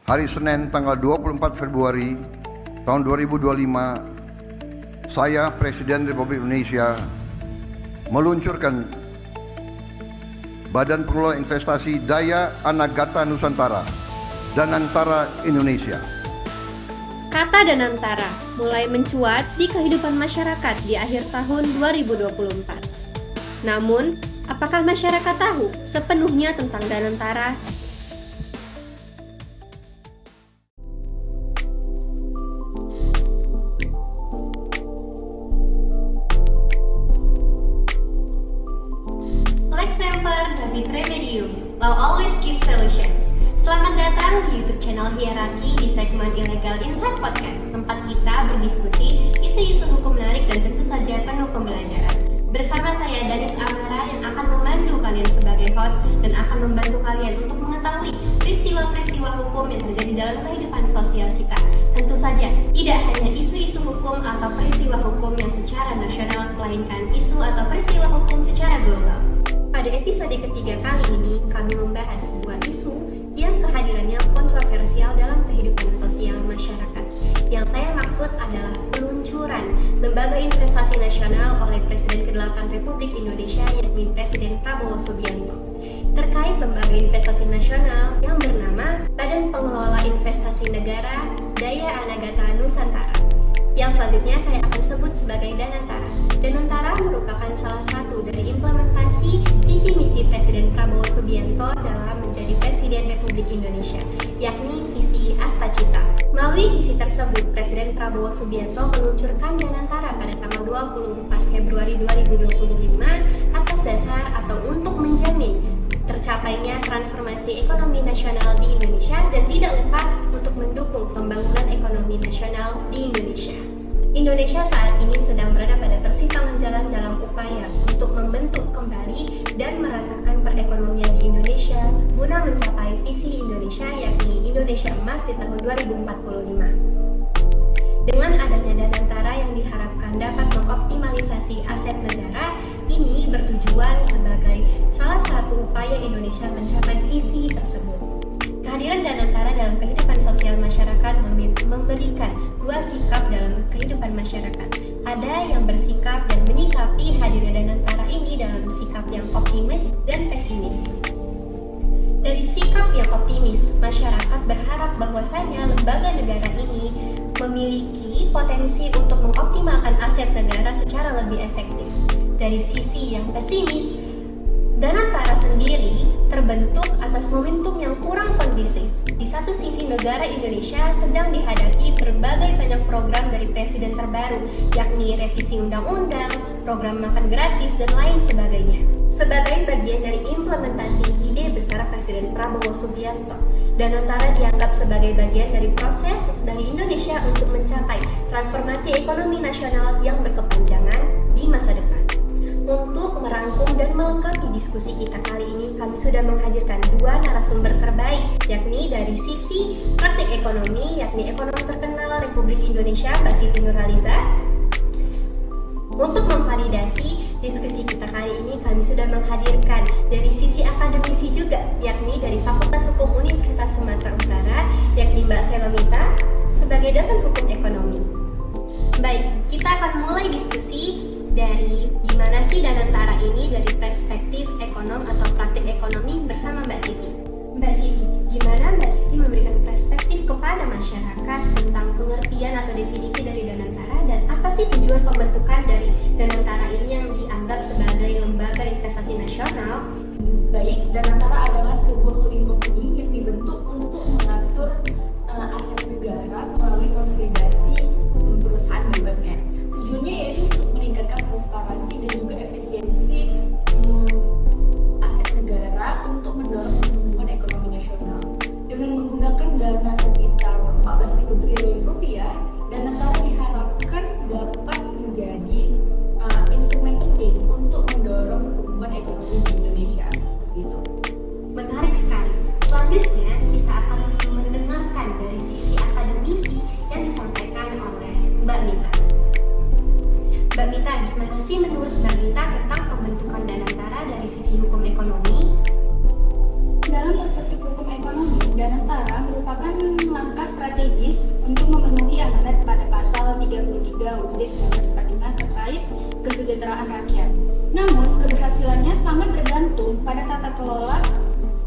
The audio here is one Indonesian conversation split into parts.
hari Senin tanggal 24 Februari tahun 2025, saya Presiden Republik Indonesia meluncurkan Badan Pengelola Investasi Daya Anagata Nusantara, Danantara Indonesia. Kata Danantara mulai mencuat di kehidupan masyarakat di akhir tahun 2024. Namun, apakah masyarakat tahu sepenuhnya tentang Danantara? Lexemper David Remedium, Law Always Gives Solutions. Selamat datang di YouTube channel Hierarki di segmen Illegal Insight Podcast, tempat kita berdiskusi isu-isu hukum menarik dan tentu saja penuh pembelajaran. Bersama saya Danis Amara yang akan membantu kalian sebagai host dan akan membantu kalian untuk mengetahui peristiwa-peristiwa hukum yang terjadi dalam kehidupan sosial kita. Tentu saja tidak hanya isu-isu hukum atau peristiwa hukum yang secara nasional, melainkan isu atau peristiwa hukum secara global. Pada episode ketiga kali ini, kami membahas sebuah isu yang kehadirannya kontroversial dalam kehidupan sosial masyarakat. Yang saya maksud adalah peluncuran Lembaga Investasi Nasional oleh Presiden ke-8 Republik Indonesia, yakni Presiden Prabowo Subianto. Terkait Lembaga Investasi Nasional yang bernama Badan Pengelola Investasi Negara Daya Anagata Nusantara, yang selanjutnya saya akan sebut sebagai Danantara. Danantara merupakan salah satu dari implementasi visi misi Presiden Prabowo Subianto dalam menjadi Presiden Republik Indonesia, yakni visi Astacita. Melalui visi tersebut, Presiden Prabowo Subianto meluncurkan Danantara pada tanggal 24 Februari 2025 atas dasar atau untuk menjamin tercapainya transformasi ekonomi nasional di Indonesia dan tidak lupa untuk mendukung pembangunan ekonomi nasional di Indonesia. Indonesia saat ini sedang berada pada persimpangan jalan dalam upaya untuk membentuk kembali dan meratakan perekonomian di Indonesia guna mencapai visi Indonesia, yakni Indonesia Emas di tahun 2045. Dengan adanya Danantara yang diharapkan dapat mengoptimalisasi aset negara, ini bertujuan sebagai salah satu upaya Indonesia mencapai visi tersebut. Kehadiran Danantara dalam kehidupan sosial masyarakat memberikan dua sikap dalam kehidupan masyarakat. Ada yang bersikap dan menyikapi hadirnya Danantara ini dalam sikap yang optimis dan pesimis. Dari sikap yang optimis, masyarakat berharap bahwasanya lembaga negara ini memiliki potensi untuk mengoptimalkan aset negara secara lebih efektif. Dari sisi yang pesimis, Danantara sendiri terbentuk atas momentum yang kurang kondusif. Di satu sisi, negara Indonesia sedang dihadapi berbagai banyak program dari presiden terbaru, yakni revisi undang-undang, program makan gratis, dan lain sebagainya. Sebagai bagian dari implementasi ide besar Presiden Prabowo Subianto, Danantara dianggap sebagai bagian dari proses dari Indonesia untuk mencapai transformasi ekonomi nasional yang berkepanjangan di masa depan. Untuk merangkum dan melengkapi diskusi kita kali ini, kami sudah menghadirkan dua narasumber terbaik, yakni dari sisi praktik ekonomi, yakni ekonom terkenal Republik Indonesia, Mbak Siti Nurhaliza. Untuk memvalidasi diskusi kita kali ini, kami sudah menghadirkan dari sisi akademisi juga, yakni dari Fakultas Hukum Universitas Sumatera Utara, yakni Mbak Selomita, sebagai dosen hukum ekonomi. Baik, kita akan mulai diskusi dari gimana sih Danantara ini dari perspektif ekonom atau praktik ekonomi bersama Mbak Siti. Mbak Siti, gimana Mbak Siti memberikan perspektif kepada masyarakat tentang pengertian atau definisi dari Danantara dan apa sih tujuan pembentukan dari Danantara ini yang dianggap sebagai lembaga investasi nasional? Baik, Danantara adalah sebuah holding company yang dibentuk untuk mengatur aset negara melalui konsolidasi perusahaan BUMN. Tujuannya yaitu untuk meningkatkan transparansi dan juga efisiensi aset negara untuk mendorong pertumbuhan ekonomi nasional. Dengan menggunakan dana sekitar 14.000 triliun rupiah, Danantara diharapkan dapat menjadi kesejahteraan rakyat. Namun, keberhasilannya sangat bergantung pada tata kelola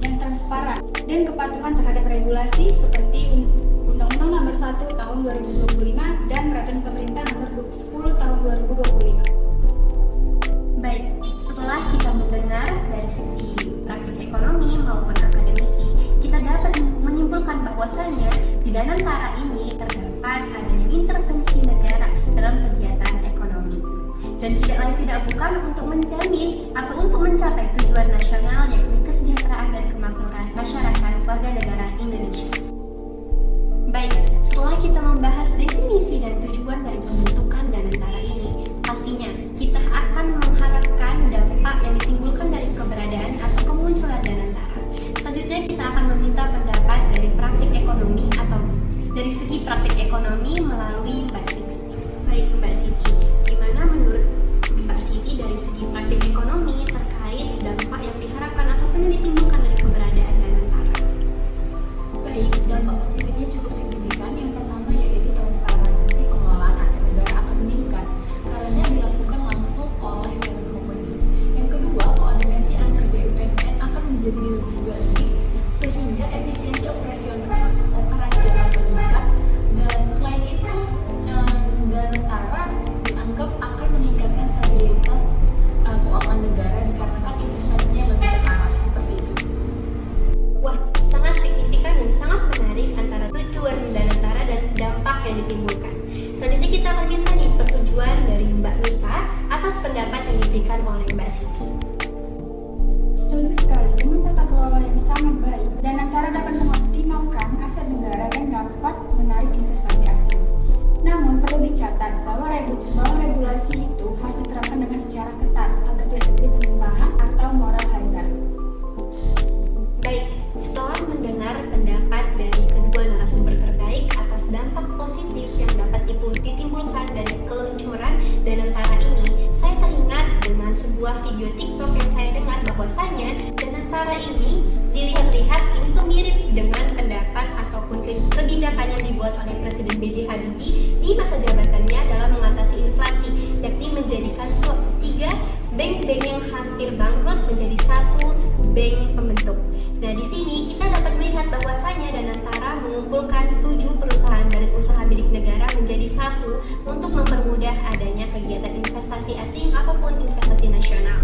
yang transparan dan kepatuhan terhadap regulasi seperti Undang-Undang Nomor 1 Tahun 2025 dan Peraturan Pemerintah Nomor 10 Tahun 2025. Baik, setelah kita mendengar dari sisi praktik ekonomi maupun akademisi, kita dapat menyimpulkan bahwasannya di Danantara ini terdapat adanya intervensi negara dalam kegiatan ekonomi. Dan tidak lain tidak bukan untuk menjamin atau untuk mencapai tujuan nasional yakni kesejahteraan dan kemakmuran masyarakat warga negara Indonesia. Baik, setelah kita membahas definisi dan tujuan dari pembentukan Danantara ini, pastinya kita akan mengharapkan dampak yang ditimbulkan dari keberadaan atau kemunculan Danantara. Selanjutnya kita akan meminta pendapat dari praktik ekonomi atau dari segi praktik ekonomi melalui Mbak Siti. Baik Mbak Siti, gimana menurut Mbak Siti dari segi praktik ekonomi terkait dampak yang diharapkan ataupun yang ditimbulkan dari keberadaan Danantara? Baik, dampak positifnya cukup signifikan. Yang pertama yaitu transparansi pengelolaan aset negara akan meningkat karena dilakukan langsung oleh parent company. Yang kedua, koordinasi antar BUMN akan menjadi lebih baik sehingga efisiensi operasional meningkat. Dan selain itu, Danantara dianggap akan meningkatkan stabilitas keuangan negara dikarenakan investasinya lebih terarah seperti itu. Wah, sangat signifikan dan sangat menarik antara tujuan Danantara dan dampak yang ditimbulkan. Selanjutnya kita akan minta nih persetujuan dari Mbak Mita atas pendapat yang diberikan oleh Mbak Siti. Setuju sekali, dengan tata kelola yang sangat baik, Danantara dapat mengoptimalkan aset negara dan dapat menarik investasi asing. Namun perlu dicatat bahwa regulasi itu harus diterapkan dengan secara ketat agar tidak terjadi penyimpangan atau moral hazard. Baik, setelah mendengar pendapat dari kedua narasumber terbaik atas dampak positif yang dapat ditimbulkan dari keluncuran Danantara ini, saya teringat dengan sebuah video TikTok yang saya dengar bahwasannya Danantara ini dilihat-lihat ini tuh mirip dengan pendapat ataupun kebijakan yang dibuat oleh Presiden B.J. Habibie di masa jabatannya dalam mengatasi inflasi, yakni menjadikan 3 bank-bank yang hampir bangkrut menjadi 1 bank pembentuk. Nah, di sini kita dapat melihat bahwasanya Danantara mengumpulkan 7 perusahaan badan usaha milik negara menjadi 1 untuk mempermudah adanya kegiatan investasi asing ataupun investasi nasional.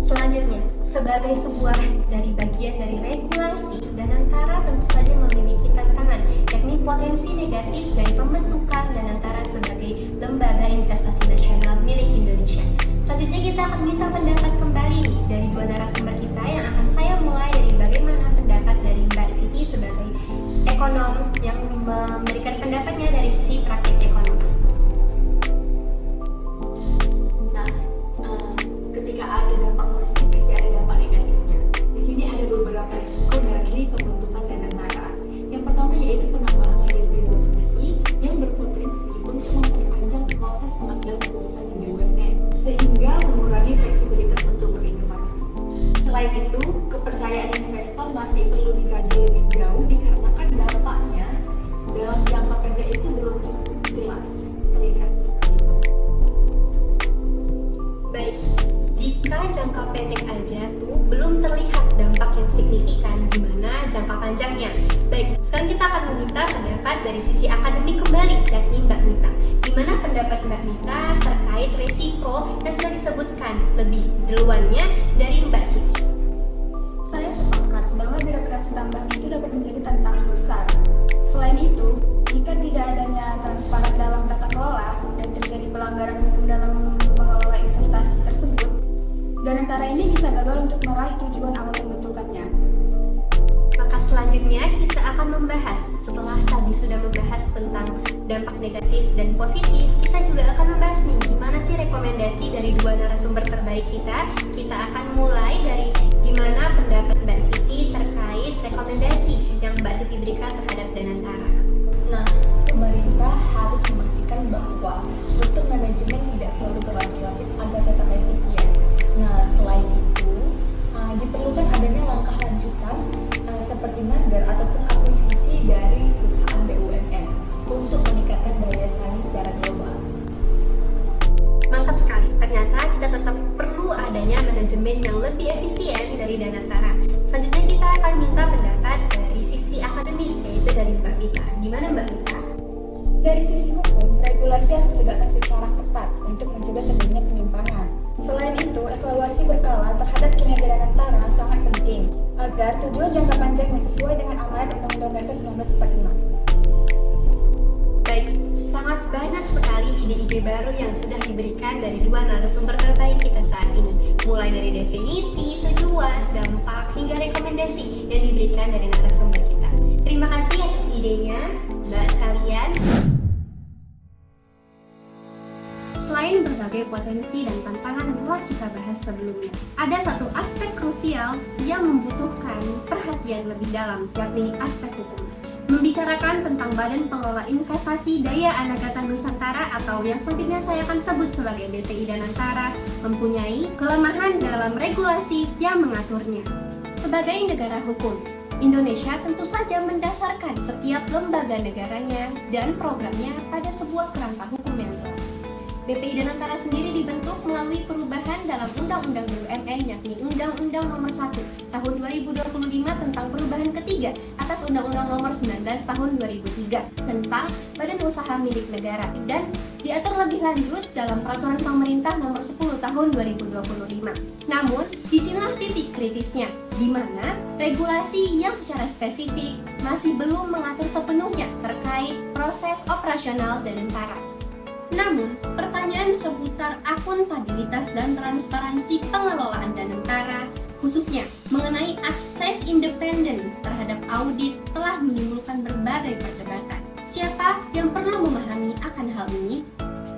Selanjutnya, sebagai sebuah dari bagian dari regulasi, Danantara tentu saja memiliki tantangan, yakni potensi negatif dari pembentukan Danantara sebagai lembaga investasi nasional milik Indonesia. Selanjutnya kita akan minta pendapat kembali dari dua narasumber kita yang akan saya mulai dari bagaimana pendapat dari Mbak Siti sebagai ekonom yang memberikan pendapatnya dari sisi praktik ekonomi. Nah, ketika ada dampak positif pasti ada dampak negatifnya. Di sini ada beberapa risiko dari pembentukan Danantara. Yang pertama yaitu penambahan layer birokrasi yang berpotensi untuk memperpanjang proses pengambilan keputusan di BUMN sehingga mengurangi fleksibilitas untuk berinovasi. Selain itu, kepercayaan investor masih perlu dikaji lebih jauh dikarenakan dampaknya dalam jangka pendek itu belum cukup jelas terlihat. Baik, jika jangka pendek aja tuh belum terlihat dampak yang signifikan, gimana jangka panjangnya? Baik, sekarang kita akan meminta pendapat dari sisi akademik kembali, yakni Mbak Mita. Gimana pendapat Mbak Mita terkait resiko yang sudah disebutkan lebih duluannya dari Mbak Siti? Saya sepakat bahwa birokrasi tambahan itu dapat menjadi tantangan besar. Selain itu, jika tidak adanya transparan dalam tata kelola dan terjadi pelanggaran hukum dalam mengelola investasi tersebut, Danantara ini bisa gagal untuk meraih tujuan awal pembentukannya. Maka selanjutnya kita akan membahas, setelah tadi sudah membahas tentang dampak negatif dan positif, kita juga akan membahas nih gimana sih rekomendasi dari dua narasumber terbaik kita. Kita akan mulai dari gimana pendapat Mbak Siti terkait rekomendasi yang Mbak Siti berikan terhadap Danantara. Nah, pemerintah harus memastikan bahwa struktur manajemen tidak selalu berlapis-lapis agar tetap efisien. Nah, selain itu, diperlukan adanya langkah lanjutan seperti merger ataupun akuisisi dari perusahaan BUMN untuk meningkatkan daya saing secara global. Mantap sekali, ternyata kita tetap dari Mbak Vita. Gimana Mbak Vita? Dari sisi hukum, regulasi harus ditegakkan secara ketat untuk mencegah terjadinya penyimpangan. Selain itu, evaluasi berkala terhadap kinerja Danantara sangat penting agar tujuan jangka panjangnya sesuai dengan amanat Undang-Undang Dasar 1945. Baik, sangat banyak sekali ide-ide baru yang sudah diberikan dari dua narasumber terbaik kita saat ini. Mulai dari definisi, tujuan, dampak, hingga rekomendasi yang diberikan dari narasumber kita. Terima kasih atas idenya, Mbak sekalian. Selain berbagai potensi dan tantangan yang telah kita bahas sebelumnya, ada satu aspek krusial yang membutuhkan perhatian lebih dalam, yakni aspek hukum. Membicarakan tentang Badan Pengelola Investasi Daya Anagata Nusantara atau yang selanjutnya saya akan sebut sebagai BPI Danantara mempunyai kelemahan dalam regulasi yang mengaturnya. Sebagai negara hukum, Indonesia tentu saja mendasarkan setiap lembaga negaranya dan programnya pada sebuah kerangka hukum yang jelas. BPI Danantara sendiri dibentuk melalui perubahan dalam Undang-Undang BUMN yakni Undang-Undang Nomor 1 Tahun 2025 tentang perubahan ketiga atas Undang-Undang Nomor 19 Tahun 2003 tentang Badan Usaha Milik Negara dan diatur lebih lanjut dalam Peraturan Pemerintah Nomor 10 Tahun 2025. Namun, disinilah titik kritisnya, di mana regulasi yang secara spesifik masih belum mengatur sepenuhnya terkait proses operasional Danantara. Namun, pertanyaan seputar akuntabilitas dan transparansi pengelolaan Danantara, khususnya mengenai akses independen terhadap audit, telah menimbulkan berbagai perdebatan. Siapa yang perlu memahami akan hal ini?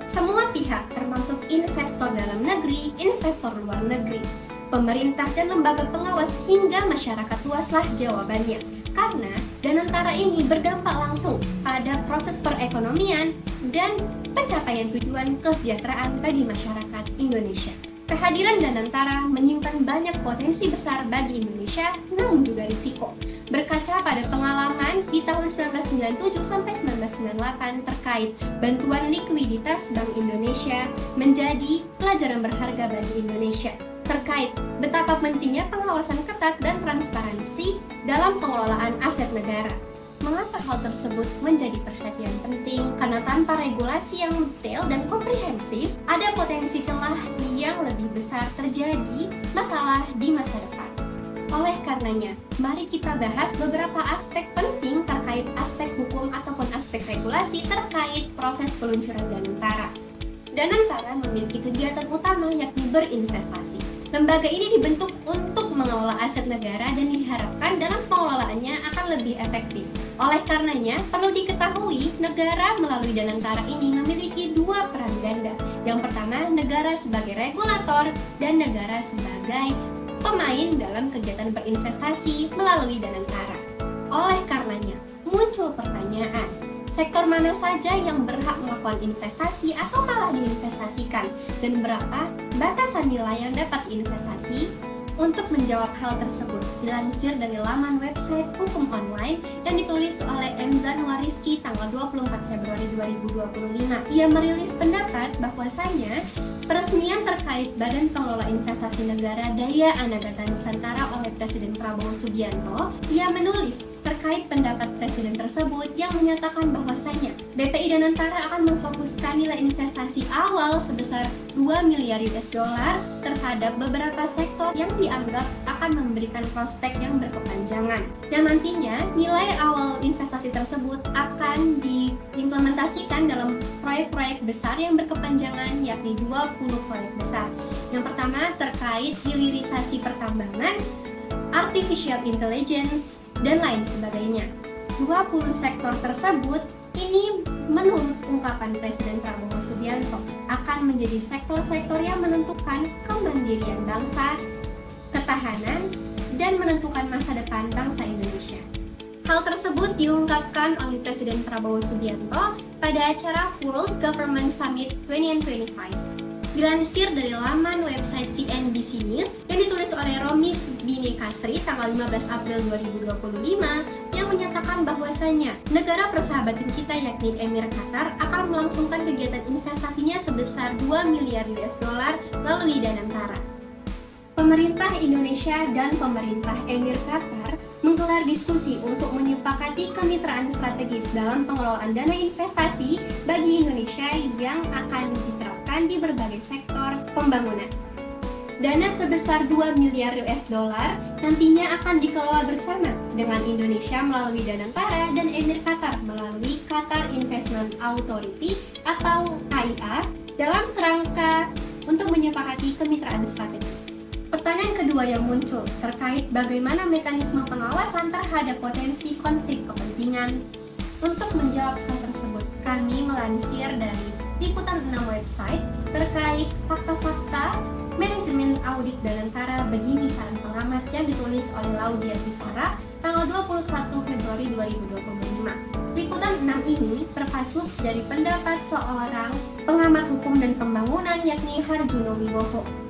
Semua pihak, termasuk investor dalam negeri, investor luar negeri, pemerintah dan lembaga pengawas hingga masyarakat luaslah jawabannya. Karena Danantara ini berdampak langsung pada proses perekonomian dan pencapaian tujuan kesejahteraan bagi masyarakat Indonesia. Kehadiran Danantara menyimpan banyak potensi besar bagi Indonesia, namun juga risiko. Berkaca pada pengalaman di tahun 1997 sampai 1998 terkait bantuan likuiditas Bank Indonesia menjadi pelajaran berharga bagi Indonesia terkait betapa pentingnya pengawasan ketat dan transparansi dalam pengelolaan aset negara. Mengapa hal tersebut menjadi perhatian penting? Karena tanpa regulasi yang detail dan komprehensif, ada potensi celah yang lebih besar terjadi masalah di masa depan. Oleh karenanya, mari kita bahas beberapa aspek penting terkait aspek hukum ataupun aspek regulasi terkait proses peluncuran Danantara. Danantara memiliki kegiatan utama yakni berinvestasi. Lembaga ini dibentuk untuk mengelola aset negara dan diharapkan dalam pengelolaannya akan lebih efektif. Oleh karenanya, perlu diketahui negara melalui Danantara ini memiliki dua peran ganda. Yang pertama, negara sebagai regulator dan negara sebagai pemain dalam kegiatan berinvestasi melalui Danantara. Oleh karenanya, muncul pertanyaan, sektor mana saja yang berhak melakukan investasi atau malah diinvestasikan, dan berapa batasan nilai yang dapat diinvestasi? Untuk menjawab hal tersebut, dilansir dari laman website Hukum Online dan ditulis oleh M. Zanuariski tanggal 24 Februari 2025. Ia merilis pendapat bahwasanya peresmian terkait Badan Pengelola Investasi Negara Daya Anagata Nusantara oleh Presiden Prabowo Subianto. Ia menulis terkait pendapat Presiden tersebut yang menyatakan bahwasanya BPI Danantara akan memfokuskan nilai investasi awal sebesar 2 miliar US dollar terhadap beberapa sektor yang dianggap akan memberikan prospek yang berkepanjangan. Dan nantinya nilai awal investasi tersebut akan diimplementasikan dalam proyek-proyek besar yang berkepanjangan, yakni 20 proyek besar. Yang pertama terkait hilirisasi pertambangan, artificial intelligence, dan lain sebagainya. 20 sektor tersebut ini menurut ungkapan Presiden Prabowo Subianto akan menjadi sektor-sektor yang menentukan kemandirian bangsa, ketahanan, dan menentukan masa depan bangsa Indonesia. Hal tersebut diungkapkan oleh Presiden Prabowo Subianto pada acara World Government Summit 2025. Dilansir dari laman website CNBC News yang ditulis oleh Romis Bini Kasri tanggal 15 April 2025 yang menyatakan bahwasanya negara persahabatan kita yakni Emir Qatar akan melangsungkan kegiatan investasinya sebesar 2 miliar US dollar melalui Danantara. Pemerintah Indonesia dan pemerintah Emir Qatar menggelar diskusi untuk menyepakati kemitraan strategis dalam pengelolaan dana investasi bagi Indonesia yang akan diterapkan di berbagai sektor pembangunan. Dana sebesar 2 miliar US dollar nantinya akan dikelola bersama dengan Indonesia melalui Danantara dan Emir Qatar melalui Qatar Investment Authority atau KIA dalam kerangka untuk menyepakati kemitraan strategis. Pertanyaan kedua yang muncul terkait bagaimana mekanisme pengawasan terhadap potensi konflik kepentingan. Untuk menjawab hal tersebut, kami melansir dari Liputan 6 website terkait fakta-fakta manajemen audit Danantara begini saran pengamat yang ditulis oleh Laudia Tisara tanggal 21 Februari 2025. Liputan 6 ini terpacu dari pendapat seorang pengamat hukum dan pembangunan yakni Harjuno Wiwoho.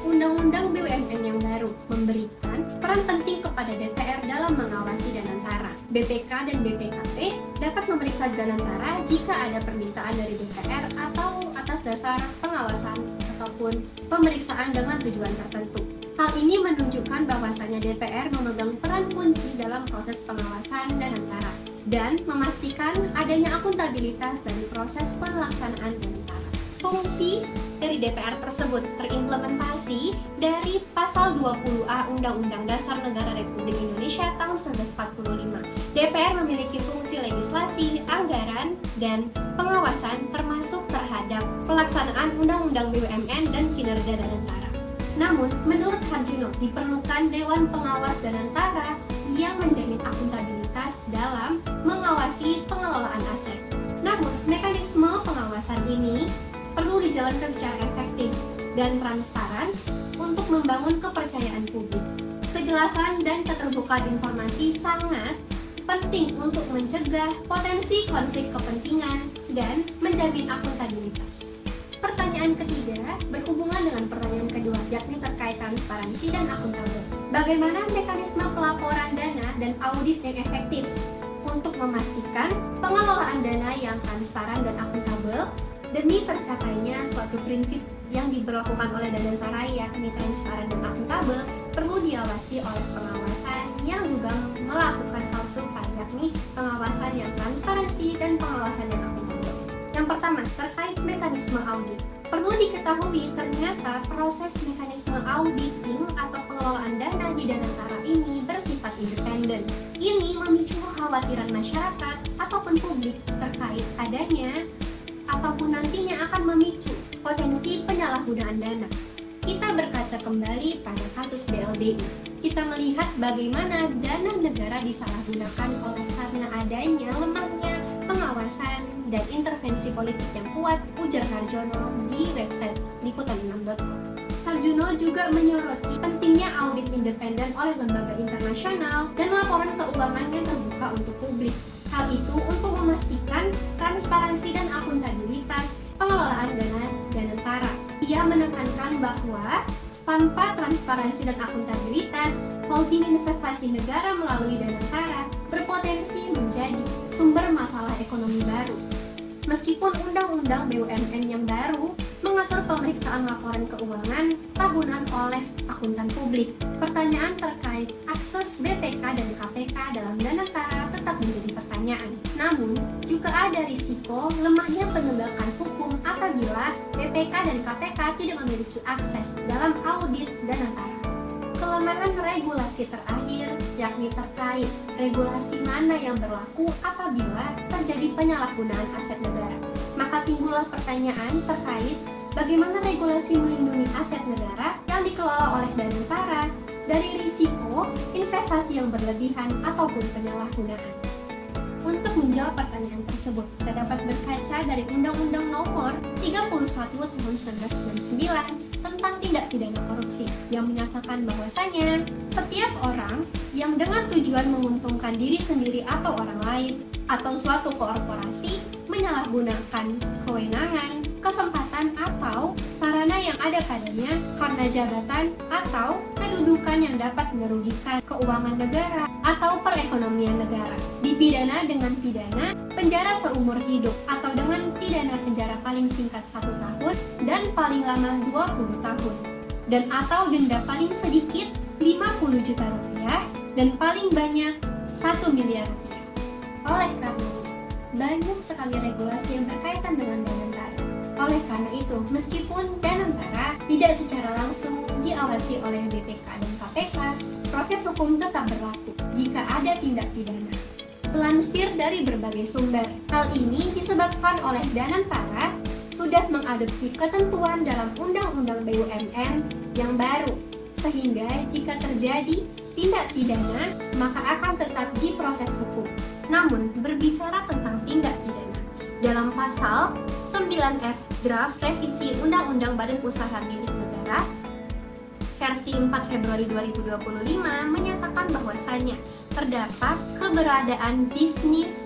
Undang-undang BUMN yang baru memberikan peran penting kepada DPR dalam mengawasi Danantara. BPK dan BPKP dapat memeriksa Danantara jika ada permintaan dari DPR atau atas dasar pengawasan ataupun pemeriksaan dengan tujuan tertentu. Hal ini menunjukkan bahwasannya DPR memegang peran kunci dalam proses pengawasan Danantara dan memastikan adanya akuntabilitas dari proses pelaksanaan Danantara. Fungsi dari DPR tersebut terimplementasi dari Pasal 20A Undang-Undang Dasar Negara Republik Indonesia tahun 1945. DPR memiliki fungsi legislasi, anggaran, dan pengawasan termasuk terhadap pelaksanaan Undang-Undang BUMN dan kinerja Danantara. Namun, menurut Harjuno, diperlukan Dewan Pengawas Danantara yang menjamin akuntabilitas dalam mengawasi pengelolaan aset. Namun, mekanisme pengawasan ini perlu dijalankan secara efektif dan transparan untuk membangun kepercayaan publik. Kejelasan dan keterbukaan informasi sangat penting untuk mencegah potensi konflik kepentingan dan menjamin akuntabilitas. Pertanyaan ketiga berhubungan dengan pertanyaan kedua, yakni terkait transparansi dan akuntabel. Bagaimana mekanisme pelaporan dana dan audit yang efektif untuk memastikan pengelolaan dana yang transparan dan akuntabel demi tercapainya suatu prinsip yang diberlakukan oleh Danantara yakni transparan dan akuntabel perlu diawasi oleh pengawasan yang juga melakukan hal serupa yakni pengawasan yang transparansi dan pengawasan yang akuntabel. Yang pertama, terkait mekanisme audit. Perlu diketahui ternyata proses mekanisme auditing atau pengelolaan dana di Danantara ini bersifat independen. Ini memicu kekhawatiran masyarakat ataupun publik terkait adanya ataupun nantinya akan memicu potensi penyalahgunaan dana. Kita berkaca kembali pada kasus BLBI. Kita melihat bagaimana dana negara disalahgunakan oleh karena adanya lemahnya pengawasan dan intervensi politik yang kuat, ujar Harjono di website liputan6.com. Harjono juga menyoroti pentingnya audit independen oleh lembaga internasional dan laporan keuangan yang terbuka untuk publik. Hal itu untuk memastikan transparansi dan akuntabilitas pengelolaan dana Danantara. Ia menekankan bahwa tanpa transparansi dan akuntabilitas, holding investasi negara melalui Danantara berpotensi menjadi sumber masalah ekonomi baru. Meskipun Undang-Undang BUMN yang baru mengatur pemeriksaan laporan keuangan tahunan oleh akuntan publik, pertanyaan terkait akses BPK dan KPK dalam Danantara tetap menjadi pertanyaan. Namun, juga ada risiko lemahnya penegakan hukum apabila BPK dan KPK tidak memiliki akses dalam audit Danantara. Kelemahan regulasi terakhir yakni terkait regulasi mana yang berlaku apabila terjadi penyalahgunaan aset negara. Maka timbullah pertanyaan terkait bagaimana regulasi melindungi aset negara yang dikelola oleh Danantara dari risiko investasi yang berlebihan ataupun penyalahgunaan. Untuk menjawab pertanyaan tersebut, kita dapat berkaca dari Undang-Undang Nomor 31 Tahun 1999 tentang tindak pidana korupsi yang menyatakan bahwasanya setiap orang yang dengan tujuan menguntungkan diri sendiri atau orang lain atau suatu korporasi menyalahgunakan kewenangan, kesempatan atau sarana yang ada padanya karena jabatan atau kedudukan yang dapat merugikan keuangan negara atau perekonomian negara, dipidana dengan pidana penjara seumur hidup atau dengan pidana penjara paling singkat 1 tahun dan paling lama 20 tahun dan atau denda paling sedikit 50 juta rupiah dan paling banyak 1 miliar rupiah. Oleh karena itu, banyak sekali regulasi yang berkaitan dengan Danantara. Oleh karena itu, meskipun Danantara tidak secara langsung diawasi oleh BPK dan KPK, proses hukum tetap berlaku jika ada tindak pidana. Melansir dari berbagai sumber, hal ini disebabkan oleh Danantara sudah mengadopsi ketentuan dalam Undang-Undang BUMN yang baru, sehingga jika terjadi tindak pidana, maka akan tetap diproses hukum. Namun, berbicara tentang tindak pidana, dalam pasal 9F Draft Revisi Undang-Undang Badan Usaha Milik Negara versi 4 Februari 2025 menyatakan bahwasannya terdapat keberadaan Business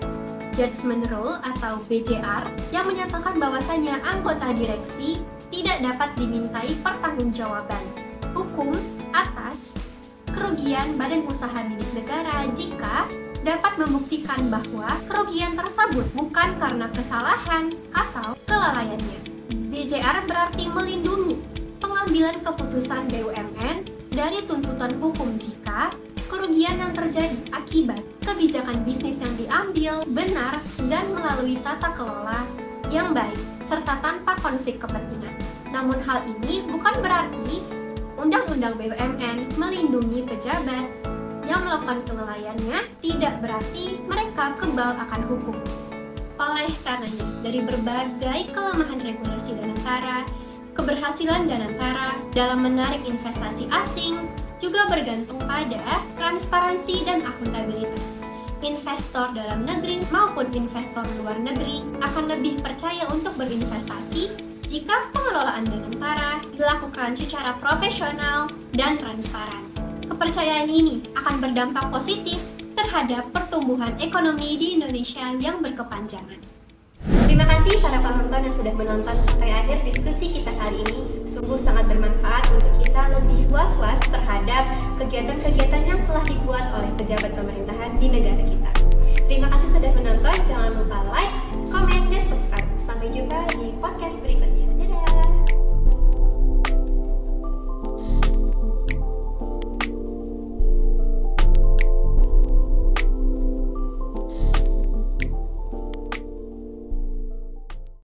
Judgment Rule atau BJR yang menyatakan bahwasannya anggota direksi tidak dapat dimintai pertanggungjawaban hukum atas kerugian badan usaha milik negara jika dapat membuktikan bahwa kerugian tersebut bukan karena kesalahan atau kelalaiannya. BJR berarti melindungi pengambilan keputusan BUMN dari tuntutan hukum jika kerugian yang terjadi akibat kebijakan bisnis yang diambil benar dan melalui tata kelola yang baik serta tanpa konflik kepentingan. Namun hal ini bukan berarti Undang-Undang BUMN melindungi pejabat yang melakukan kelalaiannya, tidak berarti mereka kebal akan hukum. Oleh karenanya, dari berbagai kelemahan regulasi Danantara, keberhasilan Danantara dalam menarik investasi asing juga bergantung pada transparansi dan akuntabilitas. Investor dalam negeri maupun investor luar negeri akan lebih percaya untuk berinvestasi jika pengelolaan Danantara dilakukan secara profesional dan transparan. Kepercayaan ini akan berdampak positif terhadap pertumbuhan ekonomi di Indonesia yang berkepanjangan. Terima kasih para penonton yang sudah menonton sampai akhir diskusi kita kali ini. Sungguh sangat bermanfaat untuk kita lebih was-was terhadap kegiatan-kegiatan yang telah dibuat oleh pejabat pemerintah